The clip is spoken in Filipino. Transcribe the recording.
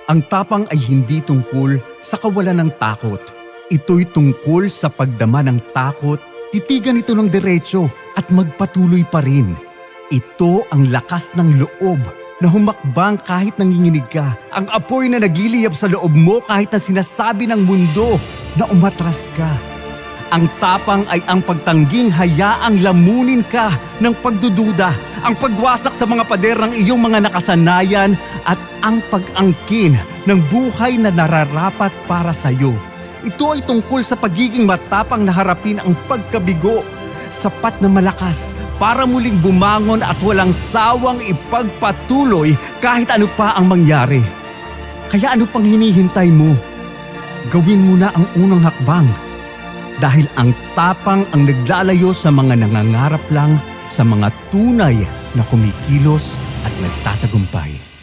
Ang tapang ay hindi tungkol sa kawalan ng takot. Ito'y tungkol sa pagdama ng takot, titigan ito ng diretso at magpatuloy pa rin. Ito ang lakas ng loob na humakbang kahit nanginginig ka. Ang apoy na nagiliyab sa loob mo kahit na sinasabi ng mundo na umatras ka. Ang tapang ay ang pagtangging hayaang lamunin ka ng pagdududa, ang pagwasak sa mga pader ng iyong mga nakasanayan at ang pag-angkin ng buhay na nararapat para sa iyo. Ito ay tungkol sa pagiging matapang na harapin ang pagkabigo, sapat na malakas para muling bumangon at walang sawang ipagpatuloy kahit ano pa ang mangyari. Kaya ano pang hinihintay mo? Gawin mo na ang unang hakbang. Dahil ang tapang ang naglalayo sa mga nangangarap lang, sa mga tunay na kumikilos at nagtatagumpay.